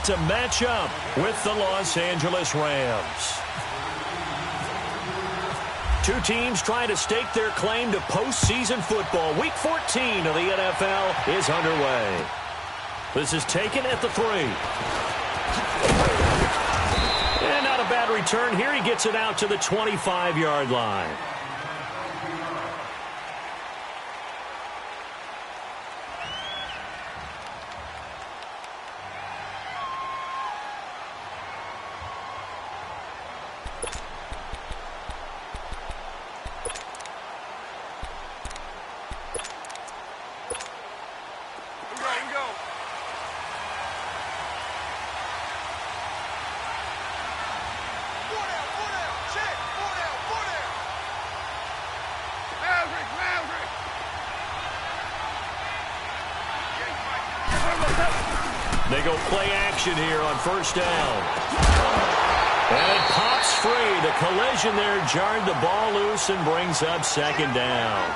set to match up with the Los Angeles Rams. Two teams trying to stake their claim to postseason football. Week 14 of the NFL is underway. This is taken at the 3. And not a bad return here. He gets it out to the 25-yard line. They go play action here on first down. And it pops free. The collision there jarred the ball loose and brings up second down.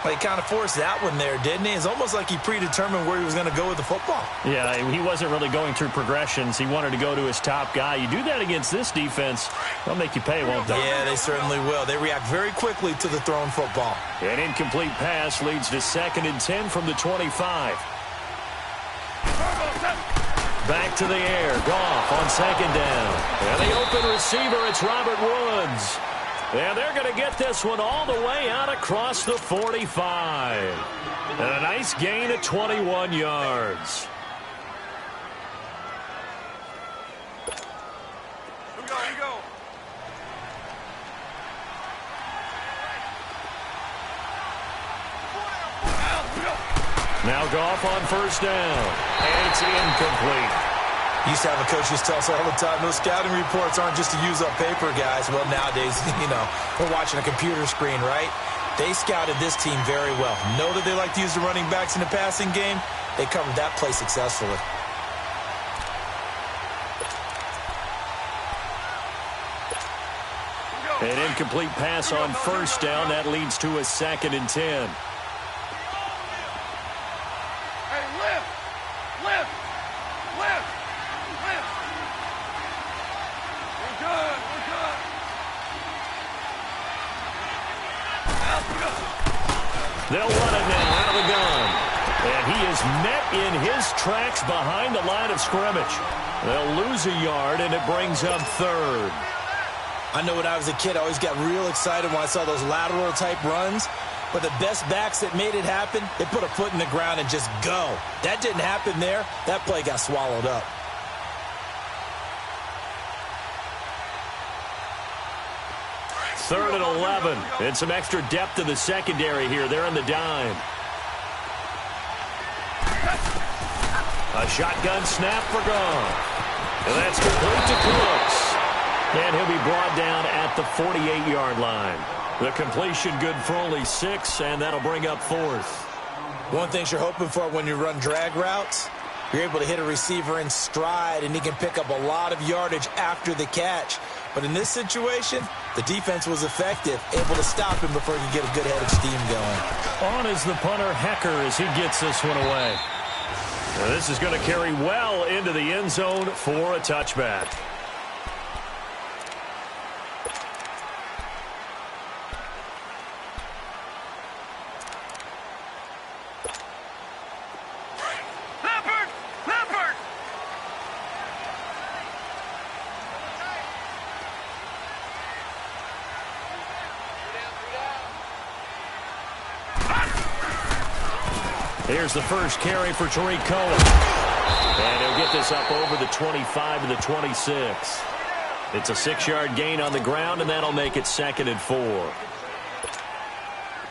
Well, he kind of forced that one there, didn't he? It's almost like he predetermined where he was going to go with the football. Yeah, he wasn't really going through progressions. He wanted to go to his top guy. You do that against this defense, they'll make you pay, won't they? Yeah, they certainly will. They react very quickly to the thrown football. An incomplete pass leads to 2nd and 10 from the 25. Back to the air. Goff on 2nd down. And the open receiver, it's Robert Woods. And they're going to get this one all the way out across the 45. And a nice gain of 21 yards. Now Goff on first down. And it's incomplete. Used to have a coach just tell us all the time, those scouting reports aren't just to use up paper, guys. Well, nowadays, we're watching a computer screen, right? They scouted this team very well. Know that they like to use the running backs in the passing game. They covered that play successfully. An incomplete pass on first down. That leads to a 2nd and 10. They'll run it now out of the gun. And he is met in his tracks behind the line of scrimmage. They'll lose a yard, and it brings up 3rd. I know when I was a kid, I always got real excited when I saw those lateral-type runs. But the best backs that made it happen, they put a foot in the ground and just go. That didn't happen there. That play got swallowed up. Third and 11. And some extra depth in the secondary here. They're in the dime. A shotgun snap for Goff. And that's complete to Cooks. And he'll be brought down at the 48-yard line. The completion good for only 6, and that'll bring up 4th. One thing you're hoping for when you run drag routes, you're able to hit a receiver in stride, and he can pick up a lot of yardage after the catch. But in this situation, the defense was effective, able to stop him before he could get a good head of steam going. On is the punter, Hecker, as he gets this one away. Now this is going to carry well into the end zone for a touchback. Here's the first carry for Tariq Cohen. And he'll get this up over the 25 to the 26. It's a 6-yard gain on the ground, and that'll make it 2nd and 4. All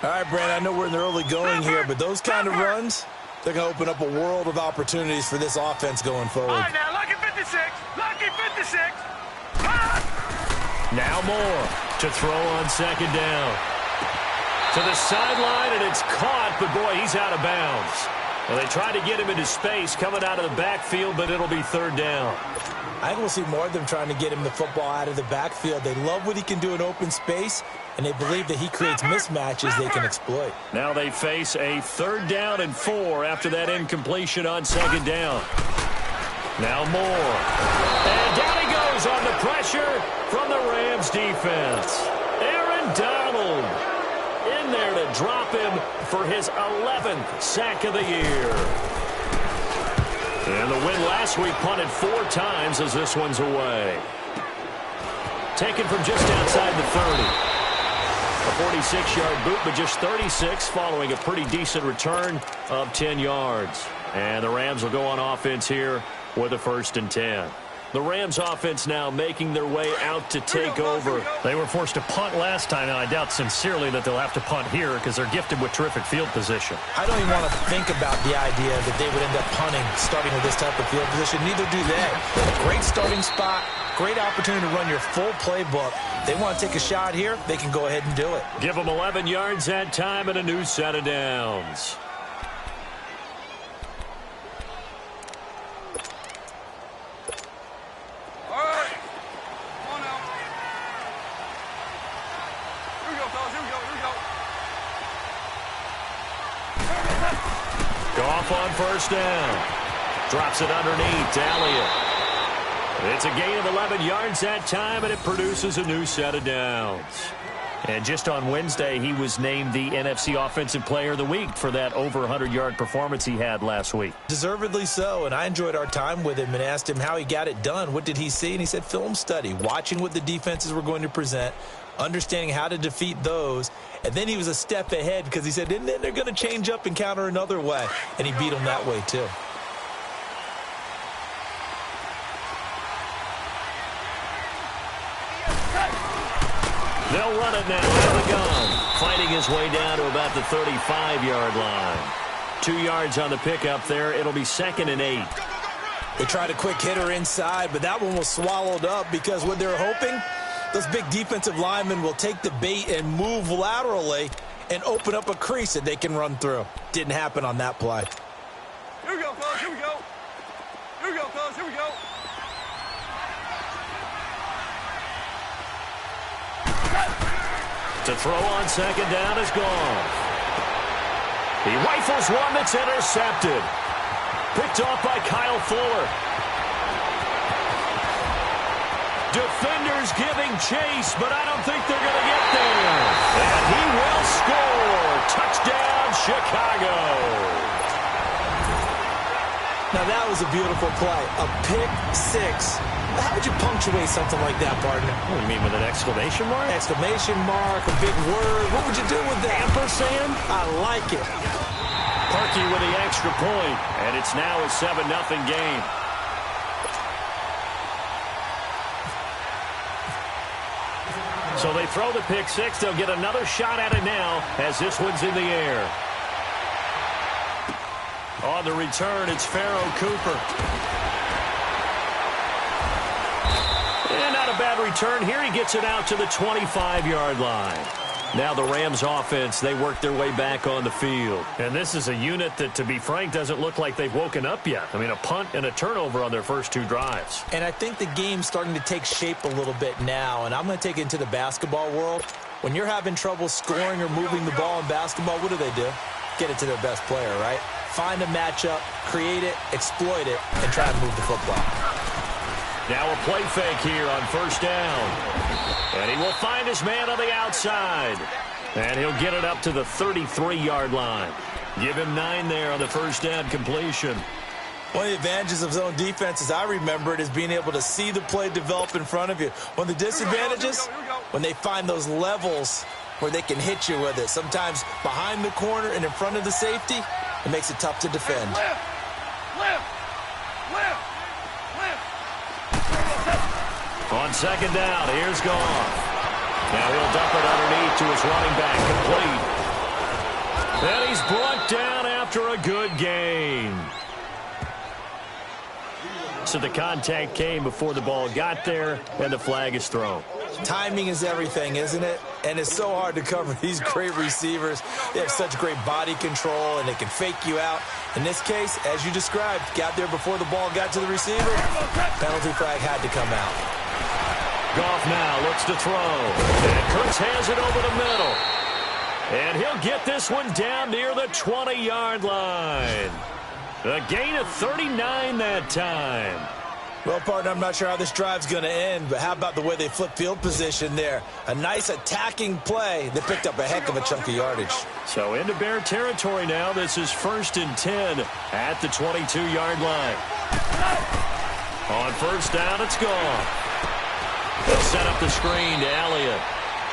right, Brandon, I know we're in the early going here, but those kind of runs, they're going to open up a world of opportunities for this offense going forward. All right, now, lucky 56. Lucky 56. Now Moore to throw on 2nd down. To the sideline, and it's caught, but boy, he's out of bounds. Well, they tried to get him into space coming out of the backfield, but it'll be 3rd down. I think we'll see more of them trying to get him the football out of the backfield. They love what he can do in open space, and they believe that he creates mismatches they can exploit. Now they face a 3rd down and 4 after that incompletion on 2nd down. Now Moore. And down he goes on the pressure from the Rams defense. Aaron Donald in there to drop him for his 11th sack of the year. And the win last week, punted 4 times as this one's away. Taken from just outside the 30. A 46-yard boot, but just 36 following a pretty decent return of 10 yards. And the Rams will go on offense here with a 1st and 10. The Rams offense now making their way out to take over. They were forced to punt last time, and I doubt sincerely that they'll have to punt here because they're gifted with terrific field position. I don't even want to think about the idea that they would end up punting starting with this type of field position. Neither do they. Great starting spot, great opportunity to run your full playbook. They want to take a shot here, they can go ahead and do it. Give them 11 yards that time and a new set of downs. Goff on 1st down. Drops it underneath to Elliott. It's a gain of 11 yards that time, and it produces a new set of downs. And just on Wednesday, he was named the NFC Offensive Player of the Week for that over 100-yard performance he had last week. Deservedly so, and I enjoyed our time with him and asked him how he got it done. What did he see? And he said film study, watching what the defenses were going to present, understanding how to defeat those, and then he was a step ahead because he said, and then they're going to change up and counter another way, and he beat them that way too. They'll run it now out of the gun. Fighting his way down to about the 35-yard line. 2 yards on the pickup there. It'll be 2nd and 8. They tried a quick hitter inside, but that one was swallowed up because what they're hoping, those big defensive linemen will take the bait and move laterally and open up a crease that they can run through. Didn't happen on that play. Here we go, fellas. Here we go. Here we go, fellas. Here we go. To throw on 2nd down is gone. He rifles one that's intercepted. Picked off by Kyle Fuller. Defenders giving chase, but I don't think they're going to get there. And he will score. Touchdown, Chicago. Now that was a beautiful play. A pick 6. How would you punctuate something like that, partner? What do you mean, with an exclamation mark? Exclamation mark, a big word. What would you do with that? Ampersand? I like it. Parkey with the extra point, and it's now a 7-0 game. So they throw the pick 6. They'll get another shot at it now as this one's in the air. On the return, it's Pharaoh Cooper. And not a bad return here. He gets it out to the 25-yard line. Now the Rams offense, they work their way back on the field. And this is a unit that, to be frank, doesn't look like they've woken up yet. I mean, a punt and a turnover on their first 2 drives. And I think the game's starting to take shape a little bit now, and I'm going to take it into the basketball world. When you're having trouble scoring or moving the ball in basketball, what do? Get it to their best player, right? Find a matchup, create it, exploit it, and try to move the football. Now a play fake here on 1st down. And he will find his man on the outside. And he'll get it up to the 33-yard line. Give him 9 there on the 1st down completion. One of the advantages of zone defense, as I remember it, is being able to see the play develop in front of you. One of the disadvantages, when they find those levels where they can hit you with it. Sometimes behind the corner and in front of the safety, it makes it tough to defend. On 2nd down, here's Goff. Now he'll dump it underneath to his running back, complete. And he's brought down after a good gain. So the contact came before the ball got there, and the flag is thrown. Timing is everything, isn't it? And it's so hard to cover these great receivers. They have such great body control, and they can fake you out. In this case, as you described, got there before the ball got to the receiver. Penalty flag had to come out. Goff now looks to throw. And Kurtz has it over the middle. And he'll get this one down near the 20-yard line. A gain of 39 that time. Well, partner, I'm not sure how this drive's going to end, but how about the way they flip field position there? A nice attacking play. They picked up a heck of a chunk of yardage. So into Bear territory now. This is 1st and 10 at the 22-yard line. On first down, it's gone. They'll set up the screen to Elliott.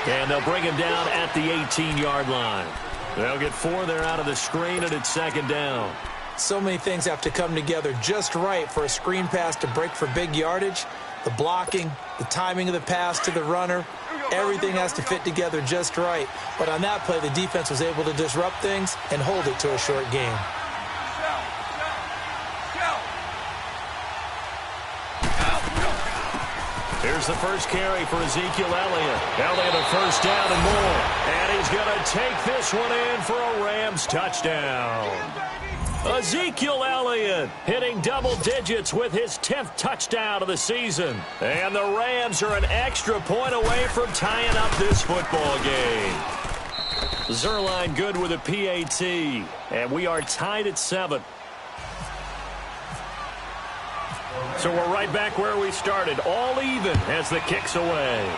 And they'll bring him down at the 18-yard line. They'll get 4 there out of the screen, and it's 2nd down. So many things have to come together just right for a screen pass to break for big yardage. The blocking, the timing of the pass to the runner, everything has to fit together just right. But on that play, the defense was able to disrupt things and hold it to a short game. Here's the first carry for Ezekiel Elliott. Elliott a first down and more. And he's going to take this one in for a Rams touchdown. Ezekiel Elliott hitting double digits with his 10th touchdown of the season. And the Rams are an extra point away from tying up this football game. Zerline good with a PAT. And we are tied at 7. So we're right back where we started, all even as the kick's away.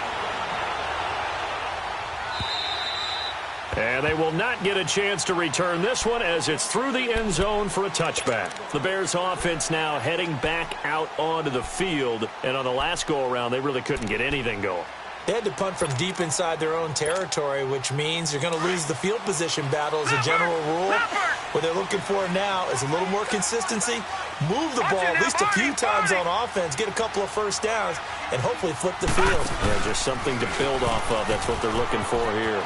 And they will not get a chance to return this one as it's through the end zone for a touchback. The Bears offense now heading back out onto the field. And on the last go-around, they really couldn't get anything going. They had to punt from deep inside their own territory, which means you're going to lose the field position battle as a general rule. What they're looking for now is a little more consistency, move the ball at least a few times on offense, get a couple of first downs, and hopefully flip the field. Yeah, just something to build off of. That's what they're looking for here.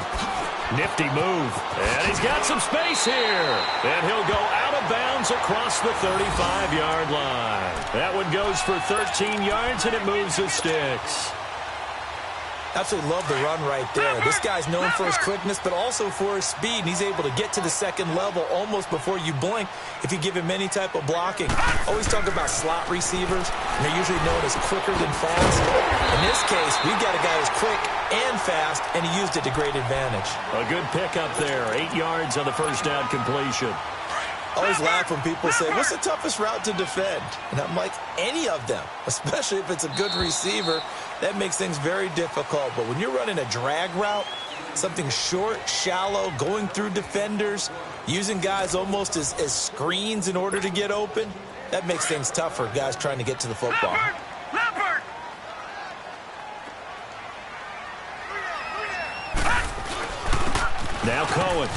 Nifty move. And he's got some space here. And he'll go out of bounds across the 35-yard line. That one goes for 13 yards, and it moves the sticks. Absolutely love the run right there. This guy's known for his quickness, but also for his speed. And he's able to get to the second level almost before you blink if you give him any type of blocking. Always talk about slot receivers, and they're usually known as quicker than fast. In this case, we've got a guy who's quick and fast, and he used it to great advantage. A good pickup there. 8 yards on the first down completion. I always laugh when people say, what's the toughest route to defend? And I'm like, any of them, especially if it's a good receiver. That makes things very difficult. But when you're running a drag route, something short, shallow, going through defenders, using guys almost as screens in order to get open, that makes things tough for guys trying to get to the football. Now Cohen.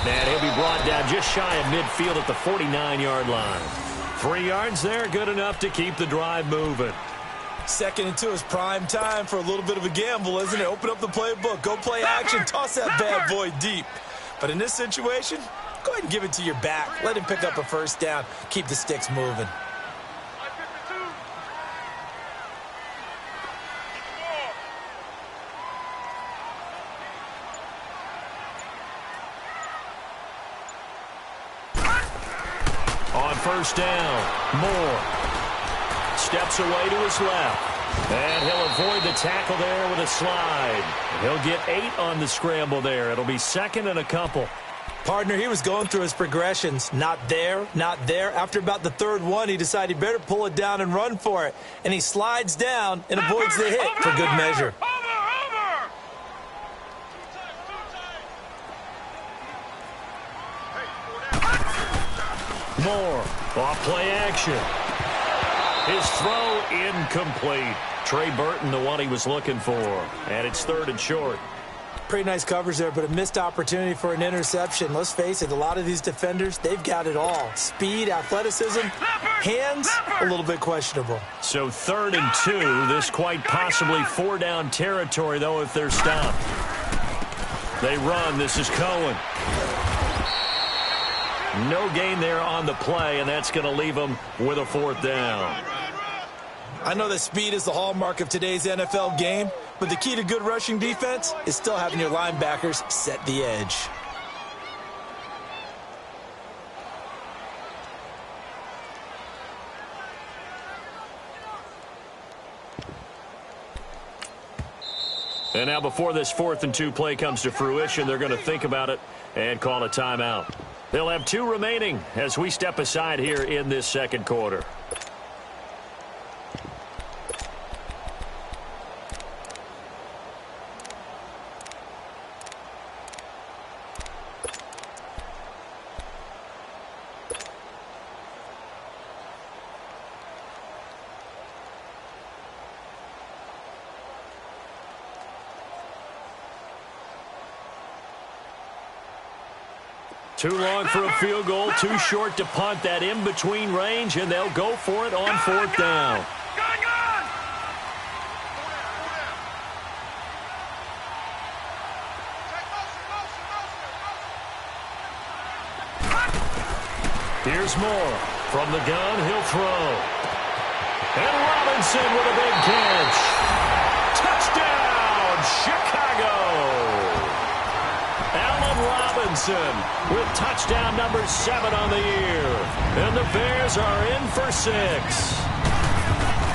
And he'll be brought down just shy of midfield at the 49-yard line. 3 yards there, good enough to keep the drive moving. 2nd and 2 is prime time for a little bit of a gamble, isn't it? Open up the playbook, go play action, toss that bad boy deep. But in this situation, go ahead and give it to your back. Let him pick up a first down, keep the sticks moving. On first down, Moore steps away to his left. And he'll avoid the tackle there with a slide. He'll get 8 on the scramble there. It'll be 2nd and a couple. Partner, he was going through his progressions. Not there, not there. After about the 3rd one, he decided he better pull it down and run for it. And he slides down and avoids the hit for good measure. Moore off play action. His throw incomplete. Trey Burton, the one he was looking for. And it's 3rd and short. Pretty nice coverage there, but a missed opportunity for an interception. Let's face it, a lot of these defenders, they've got it all. Speed, athleticism, hands, a little bit questionable. So 3rd and 2. This quite possibly 4-down territory, though, if they're stopped. They run. This is Cohen. No gain there on the play, and that's going to leave them with a 4th down. I know that speed is the hallmark of today's NFL game, but the key to good rushing defense is still having your linebackers set the edge. And now before this 4th and 2 play comes to fruition, they're going to think about it and call a timeout. They'll have 2 remaining as we step aside here in this second quarter. Too long for a field goal, too short to punt that in-between range, and they'll go for it on 4th down. Here's Moore. From the gun, he'll throw. And Robinson with a big catch. Touchdown, Chicago! Allen Robinson with touchdown number 7 on the year. And the Bears are in for 6.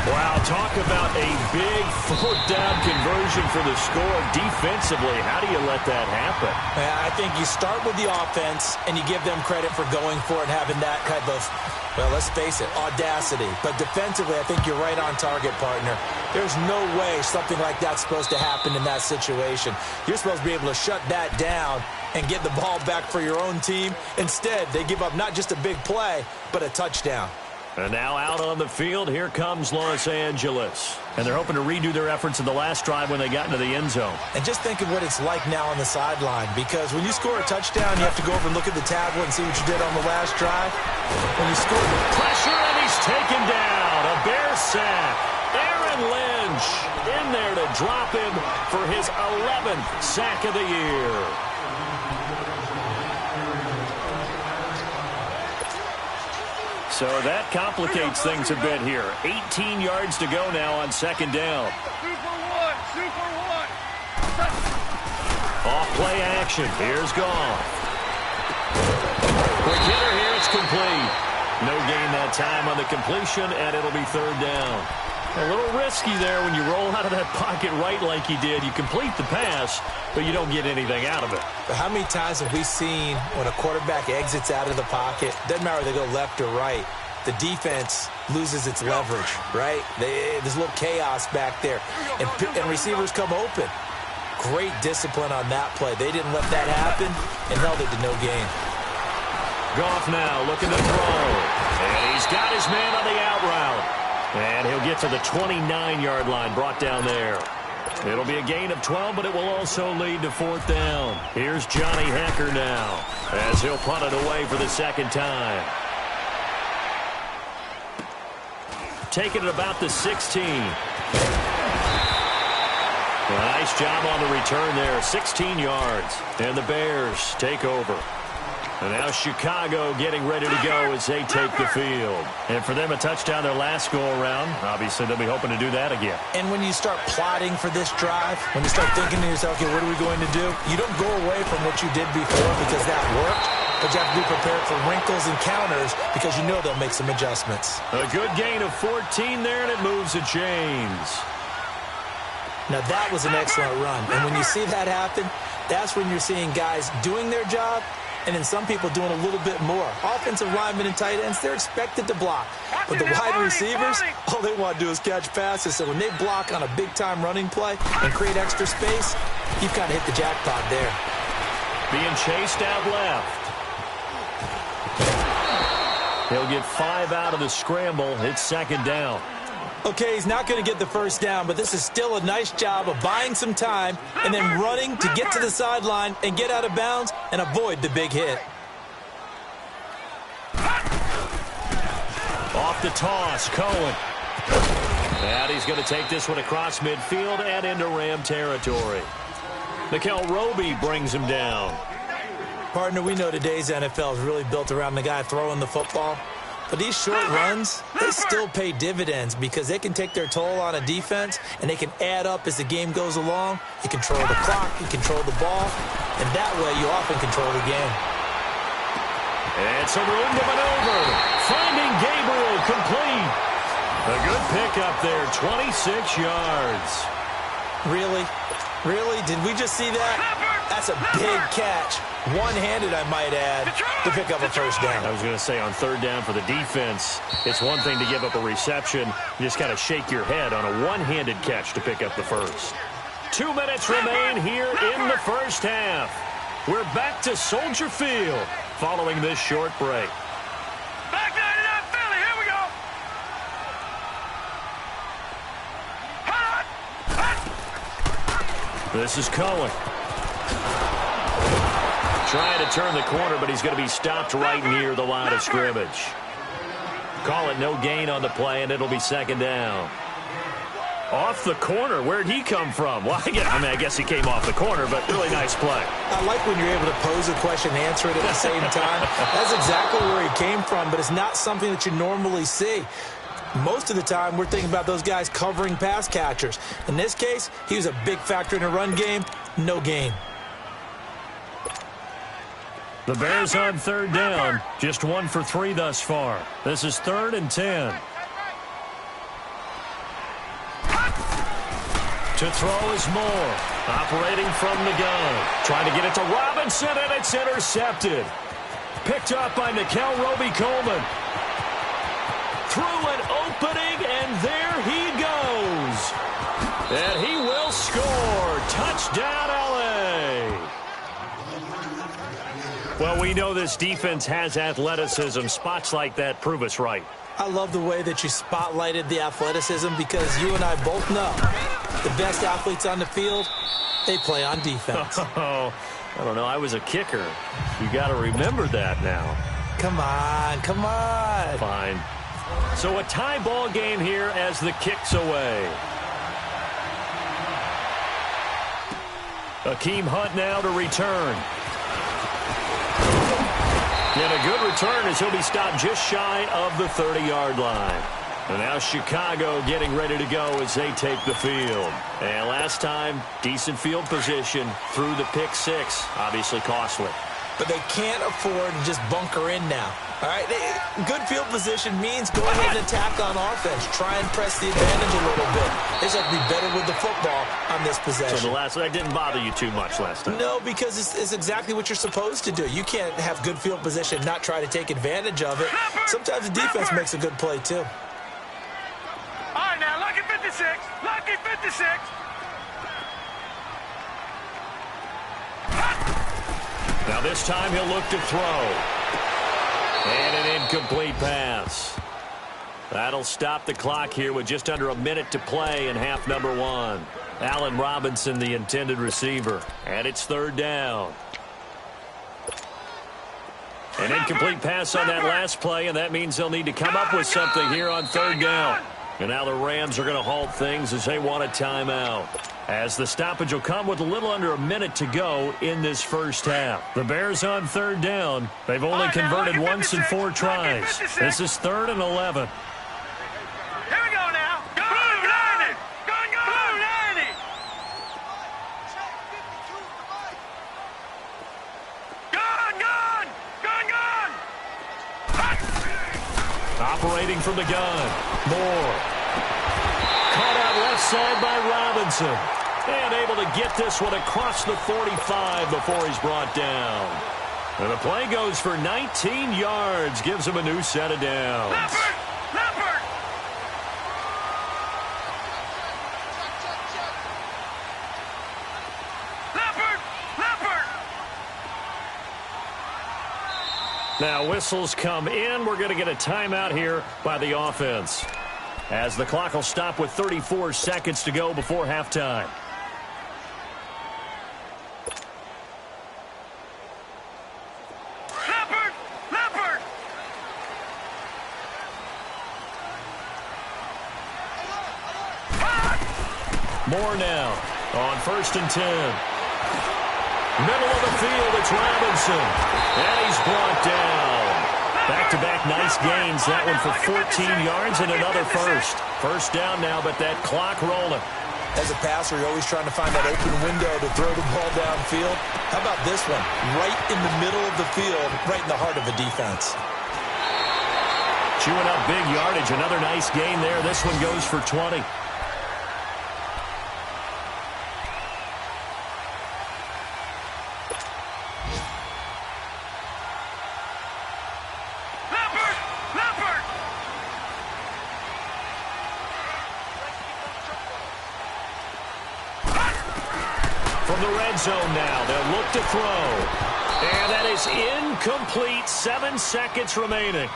Wow, talk about a big 4th down conversion for the score defensively. How do you let that happen? I think you start with the offense, and you give them credit for going for it and having that type of, well, let's face it, audacity. But defensively, I think you're right on target, partner. There's no way something like that's supposed to happen in that situation. You're supposed to be able to shut that down and get the ball back for your own team. Instead, they give up not just a big play, but a touchdown. And now out on the field, here comes Los Angeles. And they're hoping to redo their efforts in the last drive when they got into the end zone. And just think of what it's like now on the sideline, because when you score a touchdown, you have to go over and look at the tablet and see what you did on the last drive. When you score the pressure, and he's taken down. A Bear sack. Aaron Lynch in there to drop him for his 11th sack of the year. So that complicates things a bit here. 18 yards to go now on 2nd down. 2 for 1. 2 for 1. Off play action. Here's Goff. Quick hitter here. It's complete. No gain that time on the completion, and it'll be 3rd down. A little risky there when you roll out of that pocket right like you did. You complete the pass, but you don't get anything out of it. But how many times have we seen when a quarterback exits out of the pocket, doesn't matter whether they go left or right, the defense loses its leverage, right? There's a little chaos back there, and receivers come open. Great discipline on that play. They didn't let that happen and held it to no gain. Goff now looking to throw. And he's got his man on the out route. And he'll get to the 29-yard line, brought down there. It'll be a gain of 12, but it will also lead to 4th down. Here's Johnny Hekker now, as he'll punt it away for the 2nd time. Taking it about the 16. Nice job on the return there, 16 yards. And the Bears take over. And now Chicago getting ready to go as they take the field. And for them, a touchdown their last go-around. Obviously, they'll be hoping to do that again. And when you start plotting for this drive, when you start thinking to yourself, okay, what are we going to do? You don't go away from what you did before because that worked, but you have to be prepared for wrinkles and counters because you know they'll make some adjustments. A good gain of 14 there, and it moves the chains. Now, that was an excellent run. And when you see that happen, that's when you're seeing guys doing their job, and then some people doing a little bit more. Offensive linemen and tight ends, they're expected to block. But the wide receivers, all they want to do is catch passes. So when they block on a big-time running play and create extra space, you've kind of hit the jackpot there. Being chased out left. He'll get 5 out of the scramble. It's 2nd down. Okay, he's not going to get the 1st down, but this is still a nice job of buying some time and then running to get to the sideline and get out of bounds and avoid the big hit. Off the toss, Cohen. And he's going to take this one across midfield and into Ram territory. Mikel Roby brings him down. Partner, we know today's NFL is really built around the guy throwing the football. But these short runs, they still pay dividends because they can take their toll on a defense and they can add up as the game goes along. You control the clock, you control the ball, and that way you often control the game. It's a room to maneuver. Finding Gabriel complete. A good pickup there, 26 yards. Really? Really? Did we just see that? That's a big catch. One-handed, I might add, to pick up a first down. I was going to say on third down for the defense, it's one thing to give up a reception. You just got to shake your head on a one-handed catch to pick up the first. 2 minutes remain here in the first half. We're back to Soldier Field following this short break. Back 99 Philly, here we go. This is Cohen. Trying to turn the corner, but he's going to be stopped right near the line of scrimmage. Call it no gain on the play, and it'll be second down. Off the corner. Where'd he come from? Well, I guess he came off the corner, but really nice play. I like when you're able to pose a question and answer it at the same time. That's exactly where he came from, but it's not something that you normally see. Most of the time, we're thinking about those guys covering pass catchers. In this case, he was a big factor in the run game. No gain. The Bears on third down. Just 1 for 3 thus far. This is 3rd and 10. To throw is Moore. Operating from the gun. Trying to get it to Robinson, and it's intercepted. Picked up by Nickel Roby-Coleman. Through an opening, and there he goes. And he will score. Touchdown, L.A. Well, we know this defense has athleticism. Spots like that prove us right. I love the way that you spotlighted the athleticism because you and I both know the best athletes on the field, they play on defense. Oh, I don't know. I was a kicker. You got to remember that now. Come on, come on. Fine. So a tie ball game here as the kick's away. Akeem Hunt now to return. And a good return as he'll be stopped just shy of the 30-yard line. And now Chicago getting ready to go as they take the field. And last time, decent field position through the pick six. Obviously costly. But they can't afford to just bunker in now. All right, good field position means go ahead and attack on offense. Try and press the advantage a little bit. They just have to be better with the football on this possession. So that didn't bother you too much last time? No, because it's exactly what you're supposed to do. You can't have good field position and not try to take advantage of it. Sometimes the defense makes a good play, too. All right, now, lucky 56. Lucky 56. Now this time he'll look to throw. And an incomplete pass. That'll stop the clock here with just under a minute to play in half number 1. Allen Robinson, the intended receiver. And it's third down. An incomplete pass on that last play, and that means they'll need to come up with something here on third down. And now the Rams are going to halt things as they want a timeout. As the stoppage will come with a little under a minute to go in this first half. The Bears on third down. They've only converted once in 4 tries. This is 3rd and 11. Here we go now. Go, Blue 90. Go, Blue 90. Gun. Operating from the gun. Moore. Caught out left side by Robinson. And able to get this one across the 45 before he's brought down. And the play goes for 19 yards. Gives him a new set of downs. Leopard. Now whistles come in. We're going to get a timeout here by the offense. As the clock will stop with 34 seconds to go before halftime. Leopard. More now on 1st and 10. Middle of the field, it's Robinson. And he's brought down. Back-to-back nice gains. That one for 14 yards and another first. First down now, but that clock rolling. As a passer, you're always trying to find that open window to throw the ball downfield. How about this one? Right in the middle of the field, right in the heart of the defense. Chewing up big yardage. Another nice gain there. This one goes for 20. From the red zone now, they'll look to throw. And that is incomplete. 7 seconds remaining.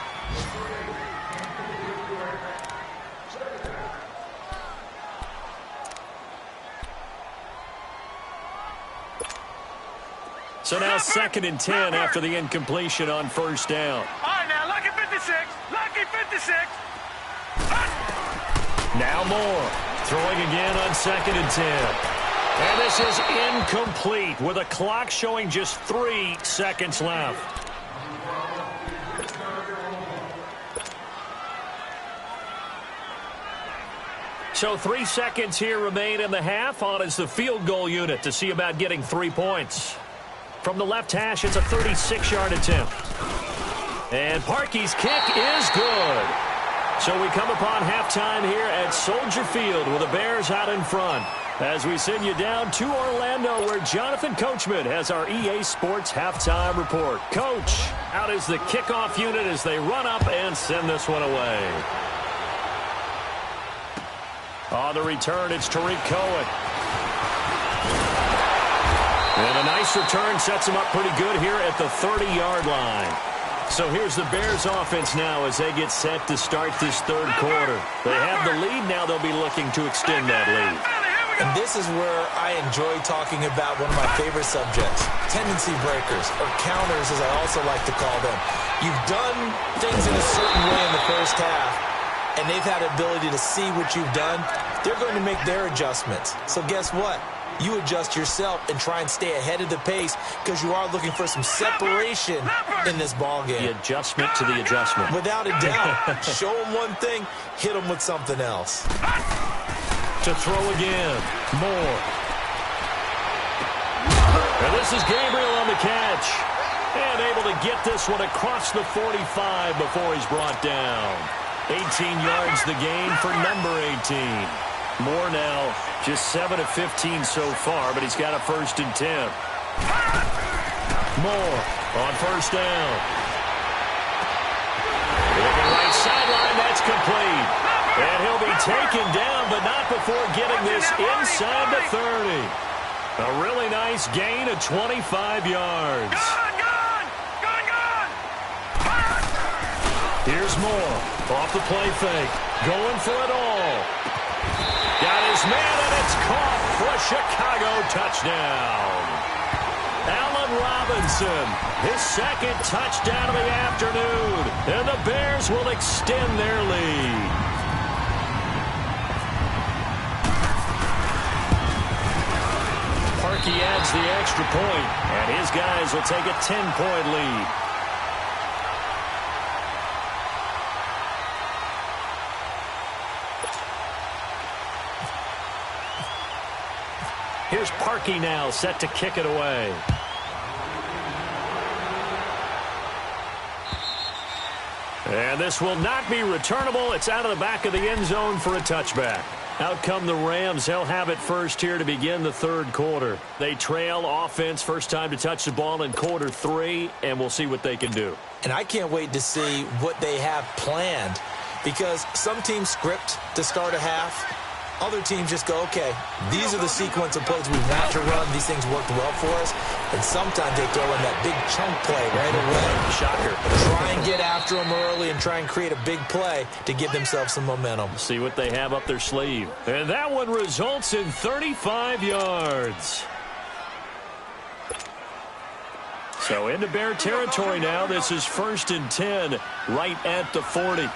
So now 2nd and 10 after the incompletion on first down. All right, now, lucky 56. Lucky 56. Now Moore throwing again on 2nd and 10. And this is incomplete with a clock showing just 3 seconds left. So 3 seconds here remain in the half. On is the field goal unit to see about getting 3 points. From the left hash, it's a 36-yard attempt. And Parkey's kick is good. So we come upon halftime here at Soldier Field with the Bears out in front. As we send you down to Orlando, where Jonathan Coachman has our EA Sports halftime report. Coach, out is the kickoff unit as they run up and send this one away. On the return, it's Tariq Cohen. And a nice return sets him up pretty good here at the 30-yard line. So here's the Bears offense now as they get set to start this third quarter. They have the lead. Now they'll be looking to extend that lead. And this is where I enjoy talking about one of my favorite subjects, tendency breakers, or counters as I also like to call them. You've done things in a certain way in the first half, and they've had the ability to see what you've done. They're going to make their adjustments. So guess what? You adjust yourself and try and stay ahead of the pace because you are looking for some separation in this ball game. The adjustment to the adjustment. Without a doubt. Show them one thing, hit them with something else. To throw again. Moore. And this is Gabriel on the catch. And able to get this one across the 45 before he's brought down. 18 yards the gain for number 18. Moore now just 7 of 15 so far, but he's got a 1st and 10. Moore on first down. Looking right sideline, that's complete. And he'll be taken down, but not before getting this inside the 30. A really nice gain of 25 yards. Here's Moore off the play fake, going for it all. Got his man, and it's caught for a Chicago touchdown. Allen Robinson, his 2nd touchdown of the afternoon, and the Bears will extend their lead. Parkey adds the extra point, and his guys will take a 10-point lead. Here's Parkey now, set to kick it away. And this will not be returnable. It's out of the back of the end zone for a touchback. Out come the Rams. They'll have it first here to begin the third quarter. They trail offense, first time to touch the ball in quarter 3, and we'll see what they can do. And I can't wait to see what they have planned, because some teams script to start a half. Other teams just go, okay, these are the sequence of plays we want to run. These things worked well for us. And sometimes they throw in that big chunk play right away. Shocker. Try and get after them early and try and create a big play to give themselves some momentum. See what they have up their sleeve. And that one results in 35 yards. So into Bear territory now. This is 1st and 10 right at the 40.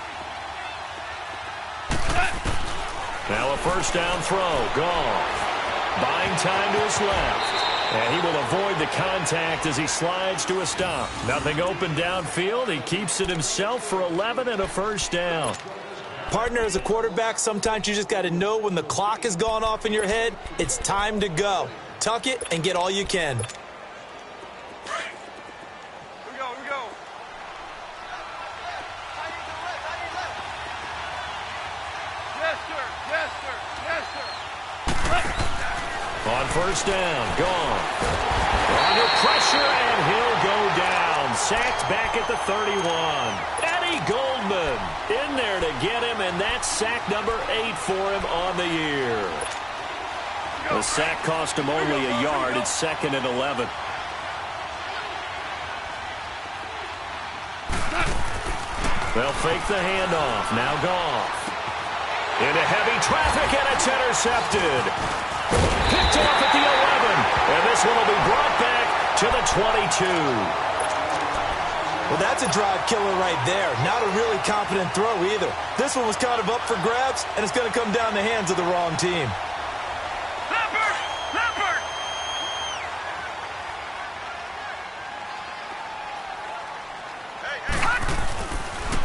Now a first down throw. Goff buying time to his left. And he will avoid the contact as he slides to a stop. Nothing open downfield. He keeps it himself for 11 and a first down. Partner, as a quarterback, sometimes you just got to know when the clock has gone off in your head, it's time to go. Tuck it and get all you can. On first down, gone. Under pressure, and he'll go down. Sacked back at the 31. Eddie Goldman in there to get him, and that's sack number 8 for him on the year. The sack cost him only a yard. It's 2nd and 11. They'll fake the handoff. Now Goff. Into heavy traffic, and it's intercepted. Picked off at the 11. And this one will be brought back to the 22. Well, that's a drive killer right there. Not a really confident throw either. This one was kind of up for grabs, and it's going to come down the hands of the wrong team.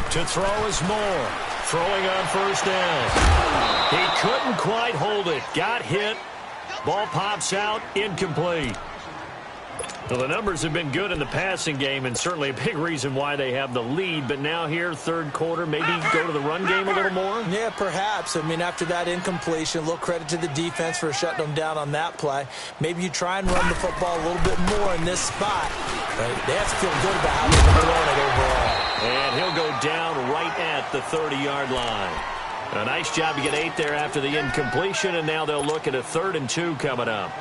To throw is Moore. Throwing on first down. He couldn't quite hold it. Got hit. Ball pops out. Incomplete. Well, the numbers have been good in the passing game, and certainly a big reason why they have the lead. But now here, third quarter, maybe go to the run game a little more? Yeah, perhaps. I mean, after that incompletion, a little credit to the defense for shutting them down on that play. Maybe you try and run the football a little bit more in this spot. But they have to feel good about how they're throwing it overall. And he'll go down right at the 30-yard line. A nice job to get 8 there after the incompletion, and now they'll look at a 3rd and 2 coming up.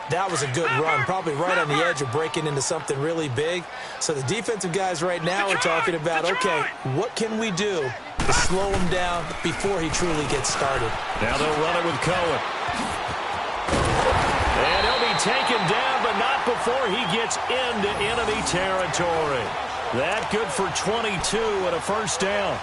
That was a good run, probably right on the edge of breaking into something really big. So the defensive guys right now are talking about, okay, what can we do to slow him down before he truly gets started? Now they'll run it with Cohen. And he'll be taken down, but not before he gets into enemy territory. That good for 22 and a first down.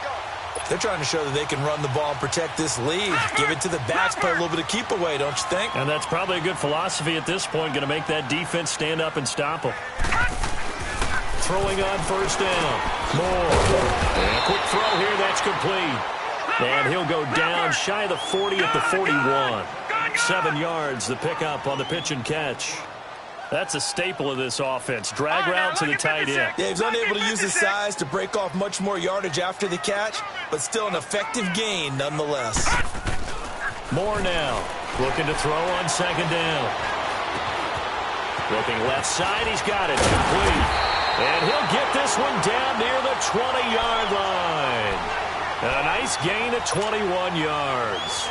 They're trying to show that they can run the ball and protect this lead. Give it to the backs, play a little bit of keep away, don't you think? And that's probably a good philosophy at this point, going to make that defense stand up and stop them. Throwing on first down. Moore. And a quick throw here, that's complete. And he'll go down shy of the 40 at the 41. 7 yards, the pickup on the pitch and catch. That's a staple of this offense. Drag route to the tight end. Yeah, he's unable to use his size to break off much more yardage after the catch, but still an effective gain nonetheless. Moore now, looking to throw on second down. Looking left side, he's got it. Complete. And he'll get this one down near the 20-yard line. And a nice gain of 21 yards.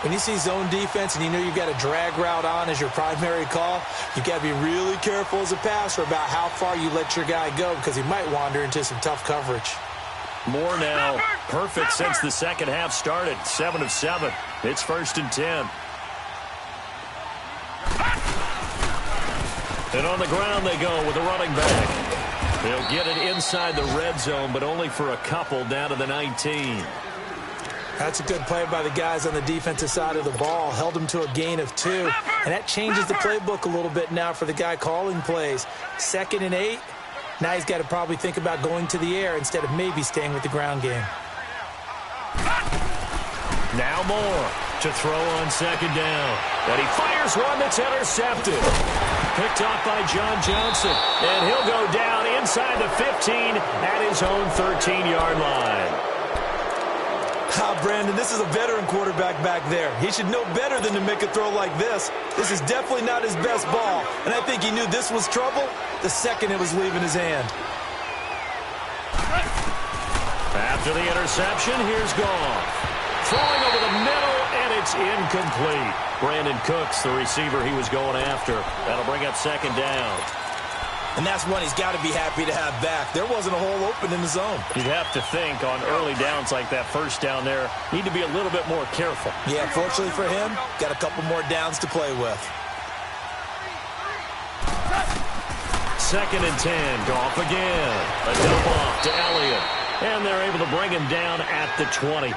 When you see zone defense and you know you've got a drag route on as your primary call, you've got to be really careful as a passer about how far you let your guy go because he might wander into some tough coverage. Moore now, perfect since the second half started. 7 of 7. It's 1st and 10. And on the ground they go with a running back. They'll get it inside the red zone, but only for a couple down to the 19. That's a good play by the guys on the defensive side of the ball. Held him to a gain of 2. And that changes the playbook a little bit now for the guy calling plays. 2nd and 8. Now he's got to probably think about going to the air instead of maybe staying with the ground game. Now Moore to throw on second down. And he fires one that's intercepted. Picked off by John Johnson. And he'll go down inside the 15 at his own 13-yard line. Brandon, this is a veteran quarterback back there. He should know better than to make a throw like this. This is definitely not his best ball, and I think he knew this was trouble the second it was leaving his hand. After the interception, here's Goff. Throwing over the middle, and it's incomplete. Brandon Cooks, the receiver he was going after. That'll bring up second down. And that's one he's got to be happy to have back. There wasn't a hole open in the zone. You'd have to think on early downs like that first down there, need to be a little bit more careful. Yeah, fortunately for him, got a couple more downs to play with. 2nd and 10, Goff again. A dump off to Elliott. And they're able to bring him down at the 20.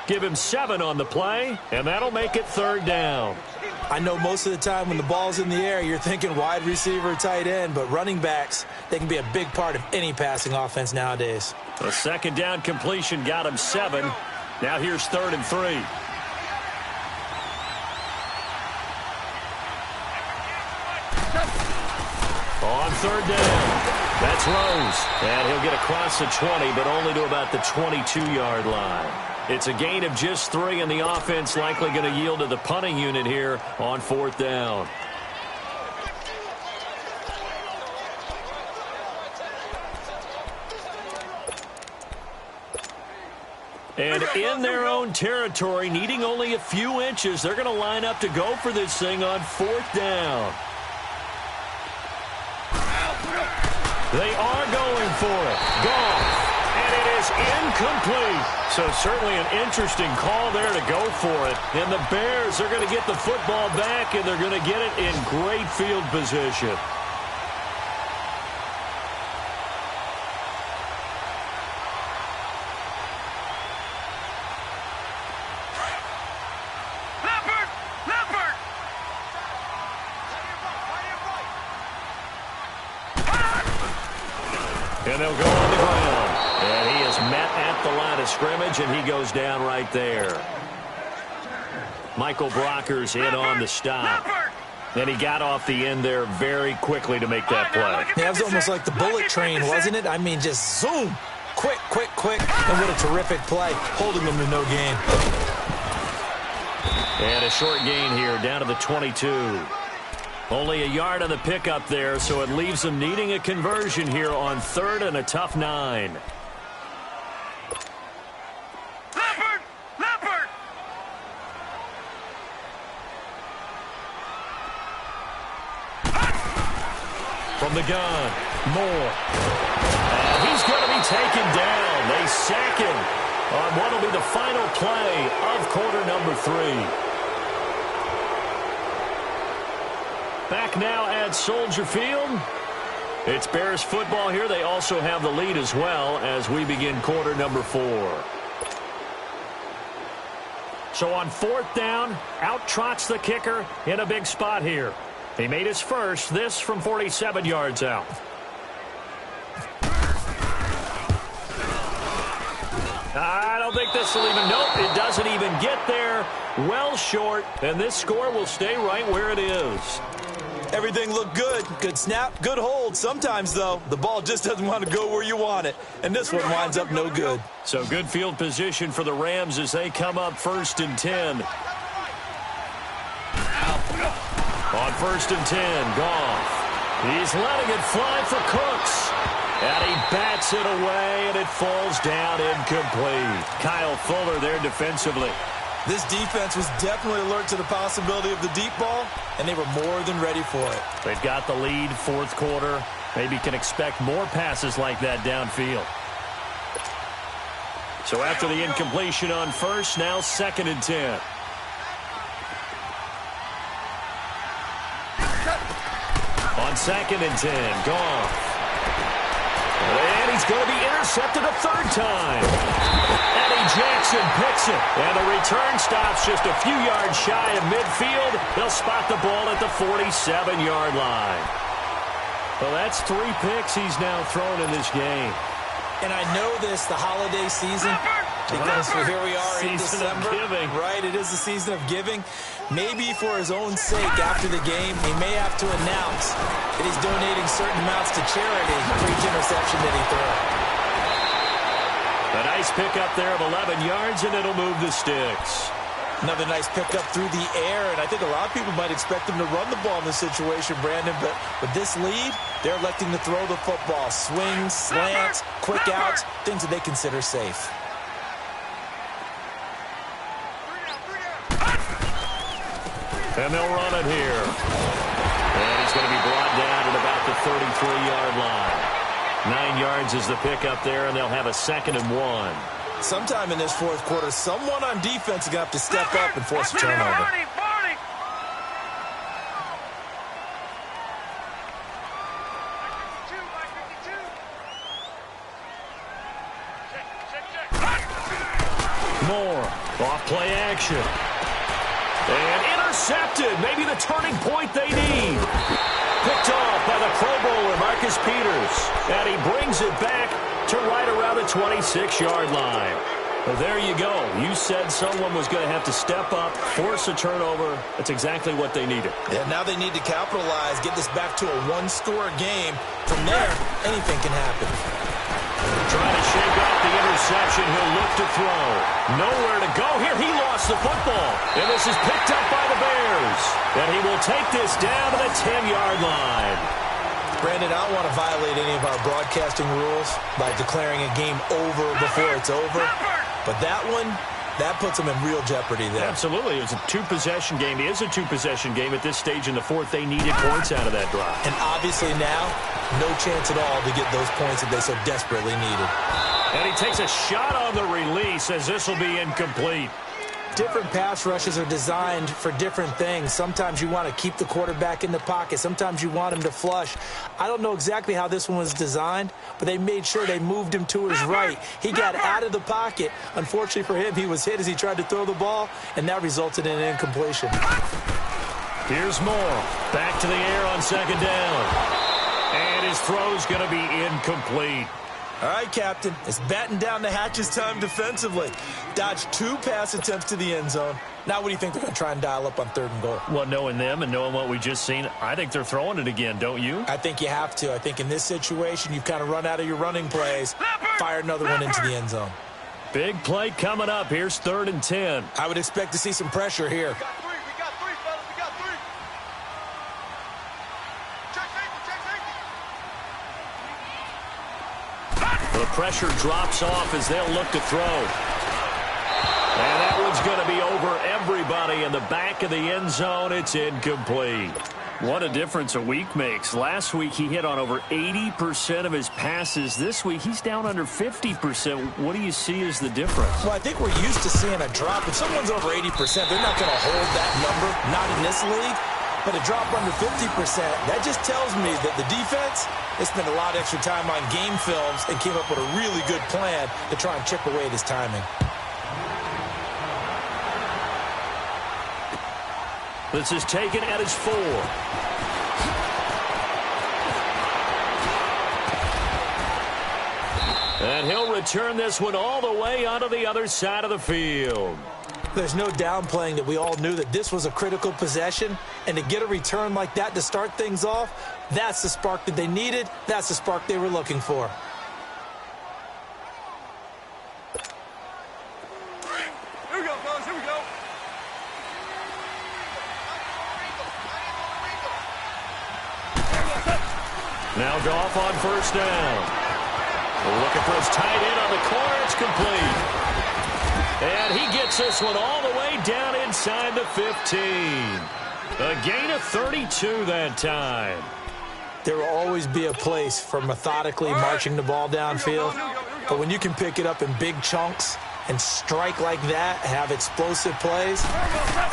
Give him 7 on the play, and that'll make it 3rd down. I know most of the time when the ball's in the air, you're thinking wide receiver, tight end, but running backs, they can be a big part of any passing offense nowadays. The second down completion got him 7. Now here's 3rd and 3. On 3rd down, that's Rose. And he'll get across the 20, but only to about the 22-yard line. It's a gain of just 3, and the offense likely going to yield to the punting unit here on 4th down. And in their own territory, needing only a few inches, they're going to line up to go for this thing on 4th down. They are going for it. Goff. And it is incomplete. So certainly an interesting call there to go for it. And the Bears are going to get the football back, and they're going to get it in great field position. And they'll go on the ground. And he is met at the line of scrimmage, and he goes down right there. Michael Brocker's in on the stop. And he got off the end there very quickly to make that play. Yeah, it was almost like the bullet train, wasn't it? I mean, just zoom. Quick, quick, quick. And what a terrific play, holding them to no gain. And a short gain here, down to the 22. Only a yard on the pickup there, so it leaves them needing a conversion here on 3rd and a tough 9. Leopard! From the gun, Moore. And he's going to be taken down. They sack him on what will be the final play of quarter number 3. Back now at Soldier Field. It's Bears football here. They also have the lead as well as we begin quarter number 4. So on 4th down, out trots the kicker in a big spot here. He made his first, this from 47 yards out. I don't think this will even, nope, it doesn't even get there. Well short, and this score will stay right where it is. Everything looked good. Good snap, good hold. Sometimes, though, the ball just doesn't want to go where you want it. And this one winds up no good. So good field position for the Rams as they come up 1st and 10. On 1st and 10, Goff. He's letting it fly for Cooks. And he bats it away, and it falls down incomplete. Kyle Fuller there defensively. This defense was definitely alert to the possibility of the deep ball, and they were more than ready for it. They've got the lead, 4th quarter. Maybe can expect more passes like that downfield. So after the incompletion on 1st, now 2nd and 10. On 2nd and 10, Goff. And he's going to be intercepted a 3rd time. Eddie Jackson picks it. And the return stops just a few yards shy of midfield. They'll spot the ball at the 47-yard line. Well, that's 3 picks he's now thrown in this game. And I know this, the holiday season, because here we are in December. Right, it is the season of giving. Maybe for his own sake, after the game, he may have to announce that he's donating certain amounts to charity for each interception that he throws. A nice pickup there of 11 yards, and it'll move the sticks. Another nice pickup through the air, and I think a lot of people might expect him to run the ball in this situation, Brandon, but with this lead, they're electing to throw the football. Swings, slants, quick outs, things that they consider safe. And they'll run it here. And he's going to be brought down at about the 33-yard line. 9 yards is the pickup there, and they'll have a 2nd and 1. Sometime in this 4th quarter, someone on defense is going to have to step up and force a turnover. Moore, off play action. And intercepted, maybe the turning point they need. Picked off by the Pro Bowler, Marcus Peters. And he brings it back to right around the 26-yard line. Well, there you go. You said someone was going to have to step up, force a turnover. That's exactly what they needed. Yeah, now they need to capitalize, get this back to a one-score game. From there, anything can happen. Trying to shake off the interception. He'll look to throw. Nowhere to go here. He lost the football. And this is picked up by the Bears. And he will take this down to the 10-yard line. Brandon, I don't want to violate any of our broadcasting rules by declaring a game over before it's over. But that one, that puts them in real jeopardy there. Absolutely. It's a two-possession game. It is a two-possession game at this stage in the fourth. They needed points out of that drive. And obviously now, no chance at all to get those points that they so desperately needed. And he takes a shot on the release as this will be incomplete. Different pass rushes are designed for different things. Sometimes you want to keep the quarterback in the pocket. Sometimes you want him to flush. I don't know exactly how this one was designed, but they made sure they moved him to his right. He got out of the pocket. Unfortunately for him, he was hit as he tried to throw the ball, and that resulted in an incompletion. Here's Moore. Back to the air on second down. And his throw's going to be incomplete. All right, Captain, it's batten down the hatches time defensively. Dodged 2 pass attempts to the end zone. Now what do you think they're going to try and dial up on 3rd and goal? Well, knowing them and knowing what we just seen, I think they're throwing it again, don't you? I think you have to. I think in this situation, you've kind of run out of your running plays. Fire another one into the end zone. Big play coming up. Here's 3rd and 10. I would expect to see some pressure here. We got 3, fellas. We got 3. Check safety. The pressure drops off as they'll look to throw. And that one's going to be over everybody in the back of the end zone. It's incomplete. What a difference a week makes. Last week he hit on over 80% of his passes. This week he's down under 50%. What do you see as the difference? Well, I think we're used to seeing a drop. If someone's over 80%, they're not going to hold that number, not in this league. But a drop under 50%, that just tells me that the defense, they spent a lot of extra time on game films and came up with a really good plan to try and chip away at his timing. This is taken at his 4. And he'll return this one all the way onto the other side of the field. There's no downplaying that we all knew that this was a critical possession, and to get a return like that to start things off, that's the spark that they needed. That's the spark they were looking for. Here we go, fellas. Here we go. Now Goff on 1st down. Looking for his tight end on the corner. It's complete. And he gets this one all the way down inside the 15. A gain of 32 that time. There will always be a place for methodically marching the ball downfield, but when you can pick it up in big chunks and strike like that, have explosive plays,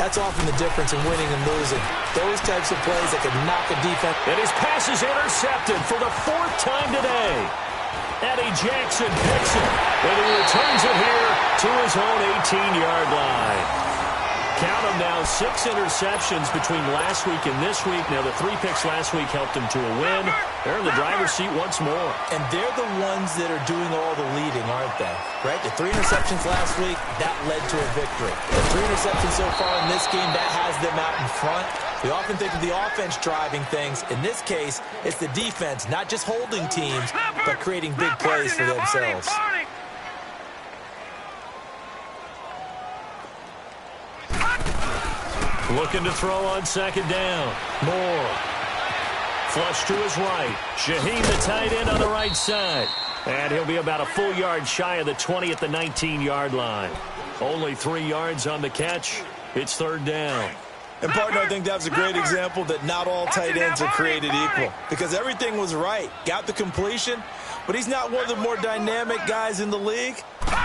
that's often the difference in winning and losing. Those types of plays that can knock a defense. And his pass is intercepted for the 4th time today. Eddie Jackson picks it, and he returns it here to his own 18-yard line. Count them now, 6 interceptions between last week and this week. Now, the 3 picks last week helped him to a win. They're in the driver's seat once more. And they're the ones that are doing all the leading, aren't they? Right? The 3 interceptions last week, that led to a victory. The 3 interceptions so far in this game, that has them out in front. We often think of the offense driving things. In this case, it's the defense, not just holding teams, but creating big plays for themselves. Looking to throw on 2nd down. Moore. Flush to his right. Shaheem, the tight end, on the right side. And he'll be about a full yard shy of the 20 at the 19-yard line. Only 3 yards on the catch. It's 3rd down. And, partner, I think that's a great example that not all tight ends are created equal. Because everything was right. Got the completion, but he's not one of the more dynamic guys in the league.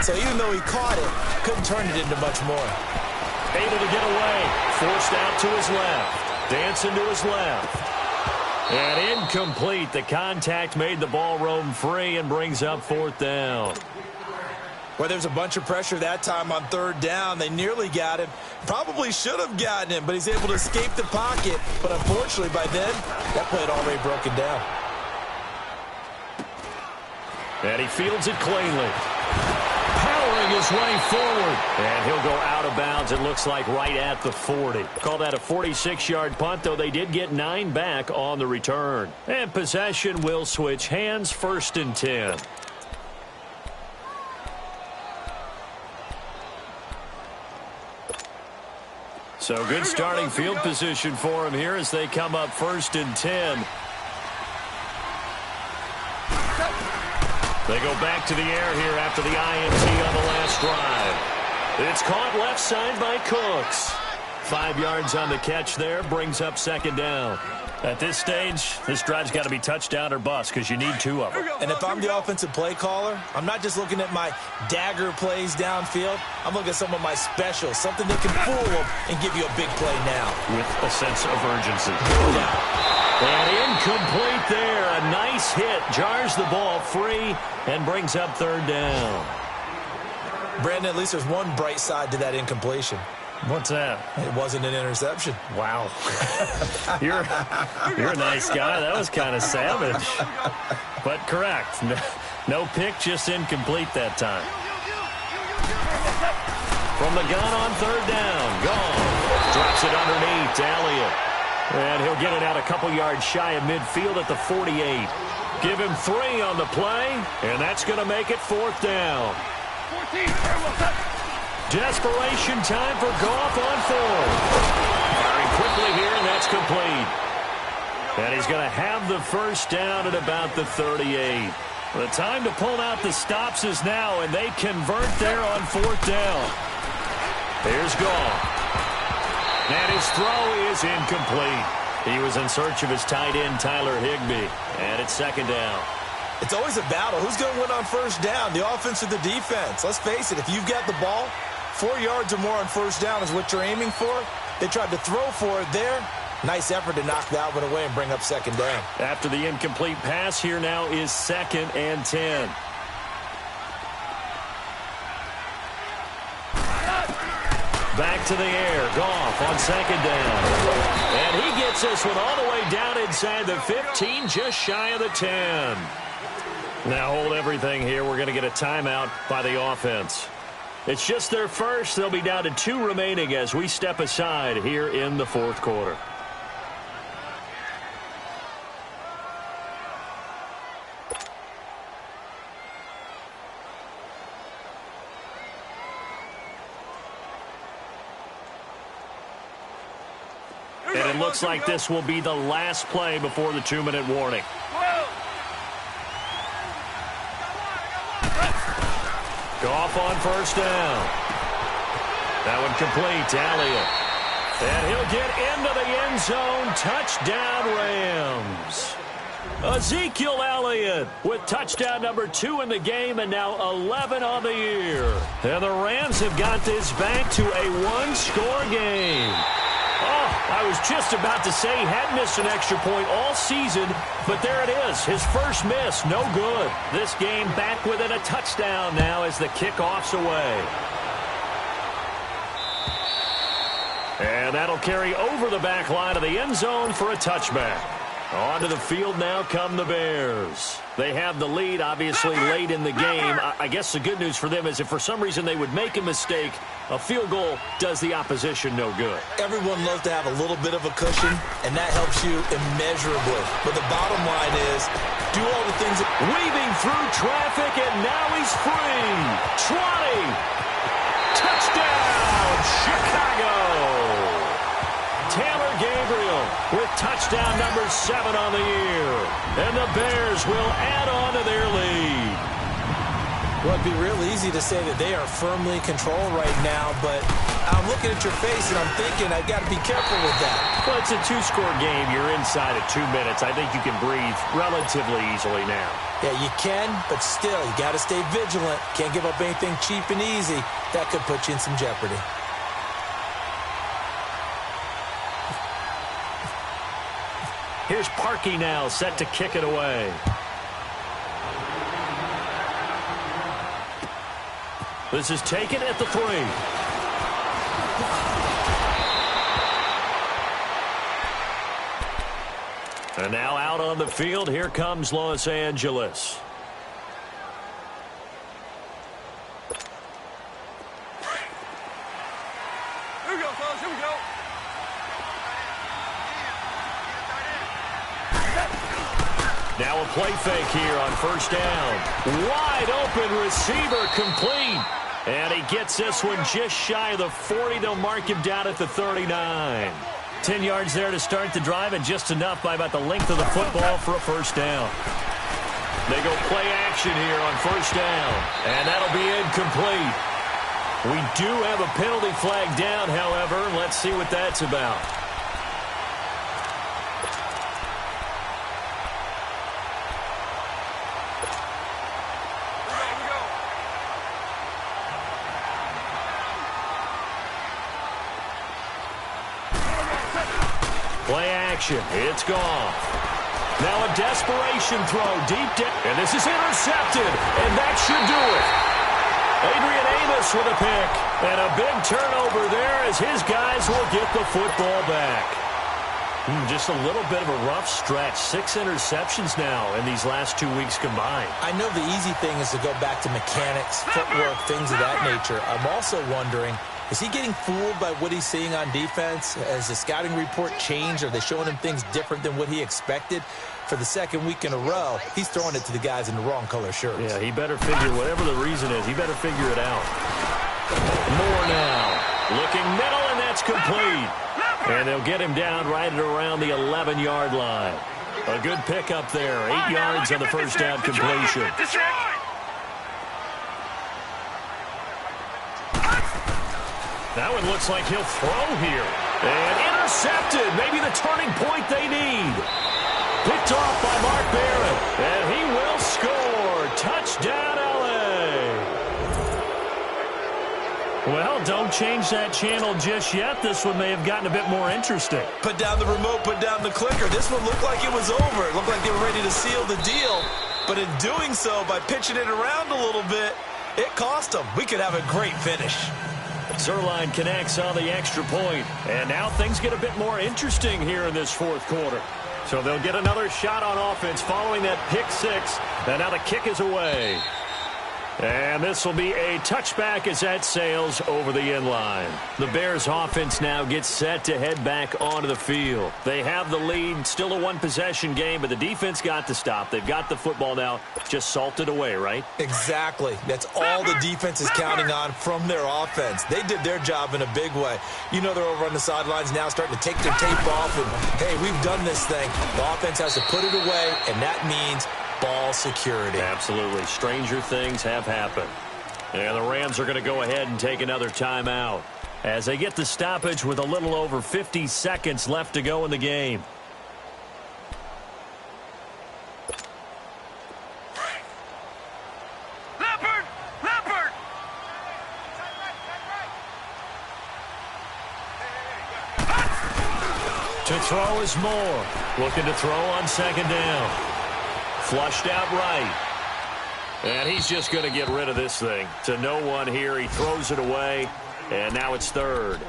So even though he caught it, couldn't turn it into much more. Able to get away. Forced out to his left. Dancing to his left. And incomplete. The contact made the ball roam free and brings up 4th down. Well, there's a bunch of pressure that time on 3rd down. They nearly got him. Probably should have gotten him, but he's able to escape the pocket. But unfortunately, by then, that play had already broken down. And he fields it cleanly. Powering his way forward. And he'll go out of bounds, it looks like, right at the 40. Call that a 46-yard punt, though they did get 9 back on the return. And possession will switch hands, 1st and 10. So good starting field position for him here as they come up 1st and 10. They go back to the air here after the INT on the last drive. It's caught left side by Cooks. 5 yards on the catch there, brings up second down. At this stage, this drive's got to be touchdown or bust because you need 2 of them. And if I'm the offensive play caller, I'm not just looking at my dagger plays downfield. I'm looking at some of my specials, something that can fool them and give you a big play now. With a sense of urgency. And incomplete there. A nice hit. Jars the ball free and brings up third down. Brandon, at least there's one bright side to that incompletion. What's that? It wasn't an interception. Wow. You're a nice guy. That was kind of savage. But correct. No pick, just incomplete that time. From the gun on third down. Gone. Drops it underneath to Elliott. And he'll get it out a couple yards shy of midfield at the 48. Give him 3 on the play, and that's going to make it fourth down. 14. Desperation time for Goff on fourth. Firing quickly here, and that's complete. And he's going to have the first down at about the 38. The time to pull out the stops is now, and they convert there on fourth down. Here's Goff. And his throw is incomplete. He was in search of his tight end, Tyler Higbee. And it's second down. It's always a battle. Who's going to win on first down, the offense or the defense? Let's face it, if you've got the ball, 4 yards or more on first down is what you're aiming for. They tried to throw for it there. Nice effort to knock that one away and bring up second down. After the incomplete pass, here now is 2nd and 10. Back to the air. Goff on second down. And he gets this one all the way down inside the 15, just shy of the 10. Now hold everything here. We're going to get a timeout by the offense. It's just their first. They'll be down to 2 remaining as we step aside here in the fourth quarter. And it looks like this will be the last play before the 2-minute warning. Goff on first down. That one complete to Elliott. And he'll get into the end zone. Touchdown, Rams. Ezekiel Elliott with touchdown number 2 in the game and now 11 on the year. And the Rams have got this back to a 1-score game. Oh, I was just about to say he hadn't missed an extra point all season, but there it is. His first miss, no good. This game back within a touchdown now as the kickoff's away. And that'll carry over the back line of the end zone for a touchback. Onto the field now come the Bears. They have the lead, obviously, late in the game. I guess the good news for them is if for some reason they would make a mistake, a field goal does the opposition no good. Everyone loves to have a little bit of a cushion, and that helps you immeasurably. But the bottom line is, do all the things. Weaving through traffic, and now he's free. 20. Touchdown, Chicago. Taylor Gabriel with touchdown number 7 on the year. And the Bears will add on to their lead. Well, it'd be real easy to say that they are firmly in control right now, but I'm looking at your face and I'm thinking I've got to be careful with that. Well, it's a 2-score game. You're inside of 2 minutes. I think you can breathe relatively easily now. Yeah, you can, but still, you got to stay vigilant. Can't give up anything cheap and easy. That could put you in some jeopardy. Here's Parkey now, set to kick it away. This is taken at the 3. And now out on the field, here comes Los Angeles. Here we go, fellas. Here we go. Now a play fake here on first down. Wide open receiver complete. And he gets this one just shy of the 40. They'll mark him down at the 39. 10 yards there to start the drive and just enough by about the length of the football for a first down. They go play action here on first down, and that'll be incomplete. We do have a penalty flag down, however. Let's see what that's about. Play action. It's gone. Now a desperation throw deep down. And this is intercepted. And that should do it. Adrian Amos with a pick. And a big turnover there as his guys will get the football back. Just a little bit of a rough stretch. 6 interceptions now in these last 2 weeks combined. I know the easy thing is to go back to mechanics, footwork, things of that nature. I'm also wondering, is he getting fooled by what he's seeing on defense? Has the scouting report changed? Are they showing him things different than what he expected? For the second week in a row, he's throwing it to the guys in the wrong color shirts. Yeah, he better figure, whatever the reason is, he better figure it out. More now. Looking middle, and that's complete. And they'll get him down right at around the 11-yard line. A good pickup there. 8 yards on the first down completion. That one looks like he'll throw here. And intercepted. Maybe the turning point they need. Picked off by Mark Barrett. And he will score. Touchdown, L.A. Well, don't change that channel just yet. This one may have gotten a bit more interesting. Put down the remote, put down the clicker. This one looked like it was over. It looked like they were ready to seal the deal. But in doing so, by pitching it around a little bit, it cost them. We could have a great finish. Zerline connects on the extra point. And now things get a bit more interesting here in this fourth quarter. So they'll get another shot on offense following that pick six. And now the kick is away. And this will be a touchback as that sails over the end line. The Bears offense now gets set to head back onto the field. They have the lead, still a one-possession game, but the defense got to stop. They've got the football now, just salted away, right? Exactly. That's all the defense is counting on from their offense. They did their job in a big way. You know they're over on the sidelines now starting to take their tape off and, hey, we've done this thing. The offense has to put it away, and that means ball security. Absolutely. Stranger things have happened. And the Rams are going to go ahead and take another timeout as they get the stoppage with a little over 50 seconds left to go in the game. Leopard! To throw is Moore. Looking to throw on second down. Flushed out right. And he's just going to get rid of this thing. To no one here. He throws it away. And now it's third.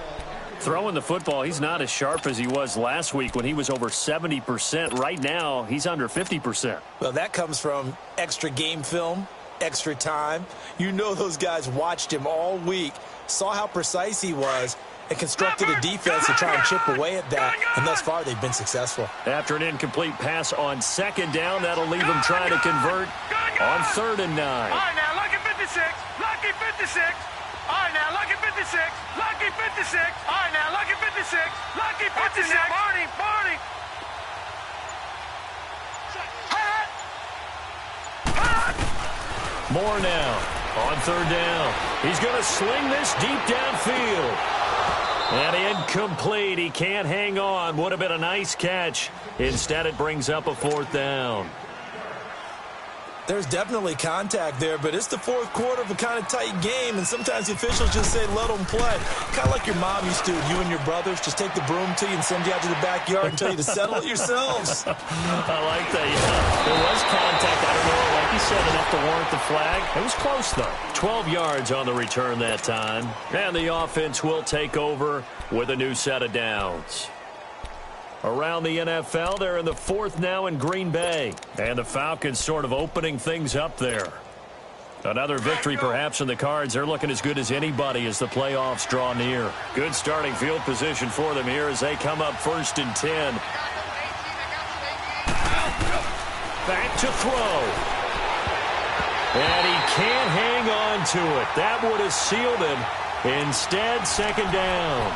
Throwing the football, he's not as sharp as he was last week when he was over 70%. Right now, he's under 50%. Well, that comes from extra game film, extra time. You know those guys watched him all week, saw how precise he was, and constructed a defense to try and chip away at that, and thus far they've been successful. After an incomplete pass on second down, that'll leave them trying to convert on 3rd and 9. All right, now, lucky 56. Lucky 56. All right, now, lucky 56. Lucky 56. All right, now, lucky 56. Lucky 56. Barney. More now on 3rd down. He's going to sling this deep downfield. And incomplete. He can't hang on. Would have been a nice catch. Instead, it brings up a 4th down. There's definitely contact there, but it's the fourth quarter of a kind of tight game, and sometimes the officials just say, let them play. Kind of like your mom used to, you and your brothers, just take the broom to you and send you out to the backyard and tell you to settle it yourselves. I like that, yeah. There was contact. I don't know, like you said, enough to warrant the flag. It was close, though. 12 yards on the return that time. And the offense will take over with a new set of downs. Around the NFL, they're in the 4th now in Green Bay. And the Falcons sort of opening things up there. Another victory perhaps in the cards. They're looking as good as anybody as the playoffs draw near. Good starting field position for them here as they come up 1st and 10. Back to throw. And he can't hang on to it. That would have sealed him. Instead, 2nd down.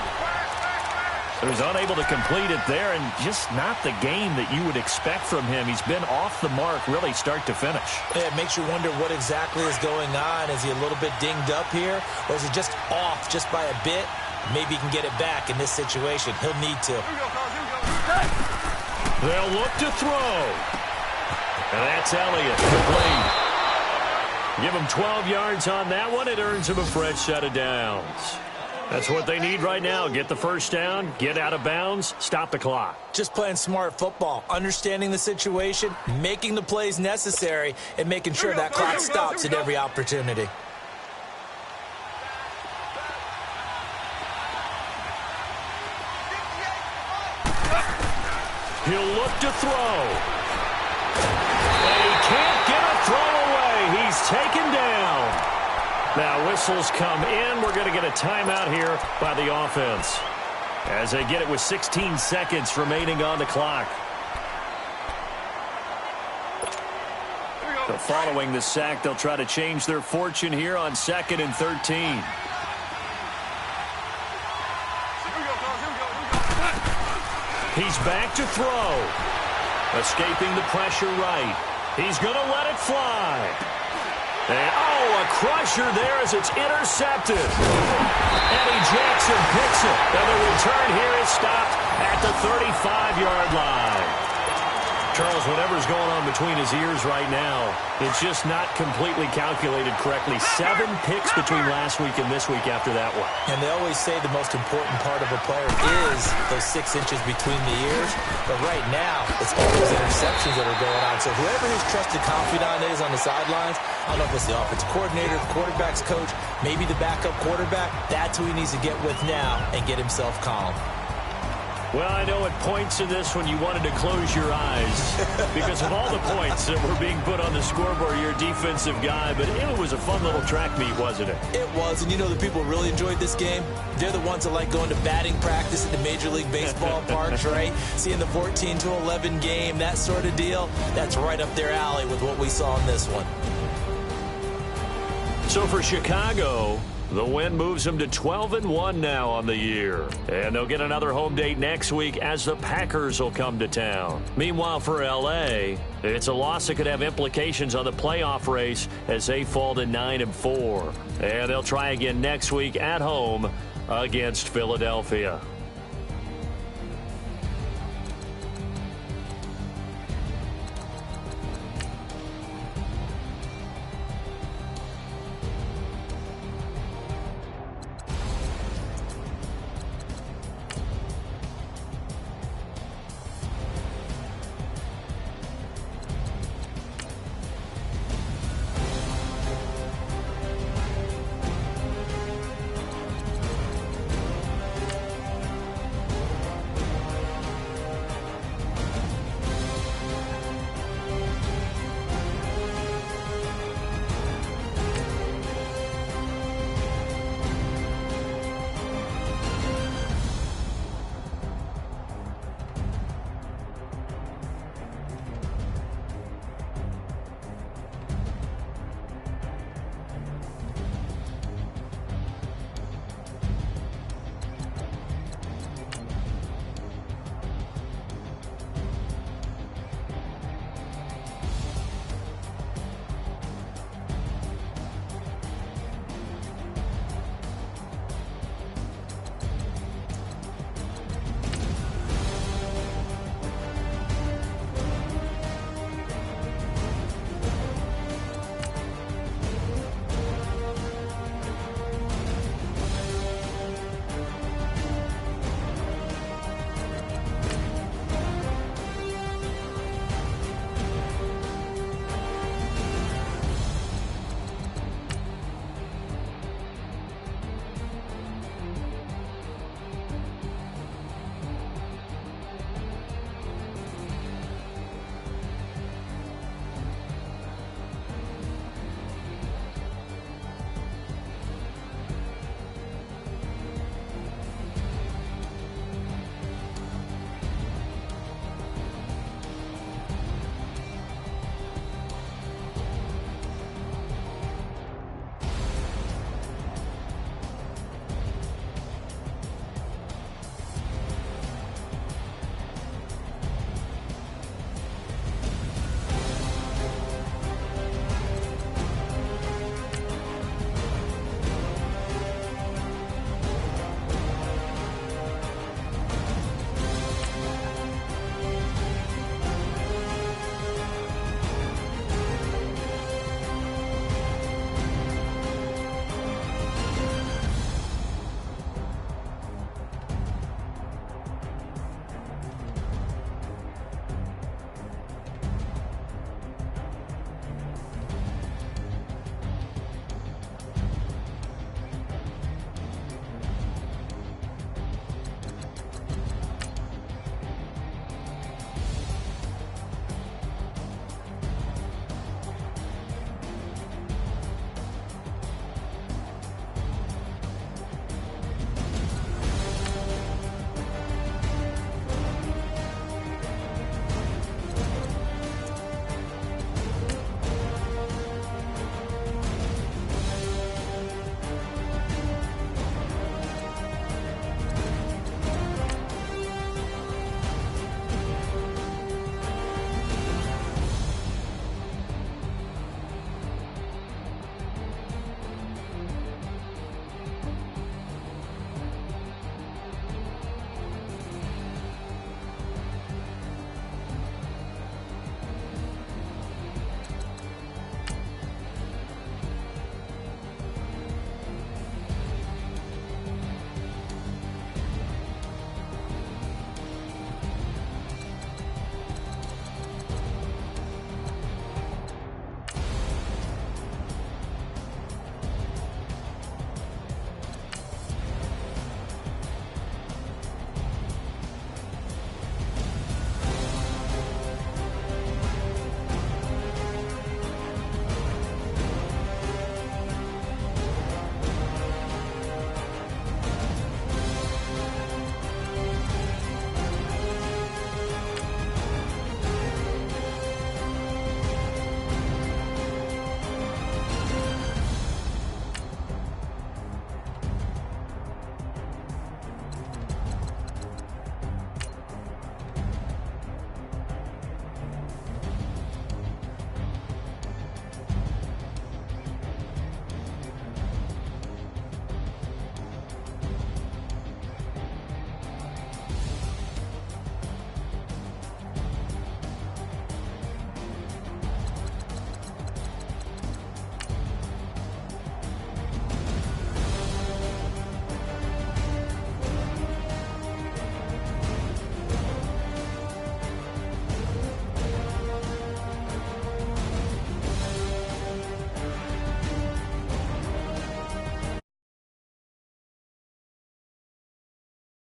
He was unable to complete it there, and just not the game that you would expect from him. He's been off the mark really start to finish. Yeah, it makes you wonder what exactly is going on. Is he a little bit dinged up here, or is he just off just by a bit? Maybe he can get it back in this situation. He'll need to. They'll look to throw. And that's Elliott, complete. Give him 12 yards on that one. It earns him a fresh set of downs. That's what they need right now. Get the first down, get out of bounds, stop the clock. Just playing smart football, understanding the situation, making the plays necessary, and making sure that clock stops at every opportunity. He'll look to throw. And he can't get a throw away. He's taken down. Now whistles come in. We're going to get a timeout here by the offense as they get it with 16 seconds remaining on the clock. So following the sack, they'll try to change their fortune here on 2nd and 13. He's back to throw. Escaping the pressure right. He's going to let it fly. And, a crusher there as it's intercepted. Eddie Jackson picks it. And the return here is stopped at the 35-yard line. Charles, whatever's going on between his ears right now, it's just not completely calculated correctly. 7 picks between last week and this week after that one. And they always say the most important part of a player is those 6 inches between the ears. But right now, it's all those interceptions that are going on. So whoever his trusted confidant is on the sidelines, I don't know if it's the offensive coordinator, the quarterback's coach, maybe the backup quarterback, that's who he needs to get with now and get himself calm. Well, I know at points in this when you wanted to close your eyes because of all the points that were being put on the scoreboard. You're a defensive guy, but it was a fun little track meet, wasn't it? It was, and you know the people who really enjoyed this game? They're the ones that like going to batting practice at the Major League Baseball parks, right? Seeing the 14-11 game, that sort of deal, that's right up their alley with what we saw in this one. So for Chicago, the win moves them to 12-1 now on the year. And they'll get another home date next week as the Packers will come to town. Meanwhile, for L.A., it's a loss that could have implications on the playoff race as they fall to 9-4. And they'll try again next week at home against Philadelphia.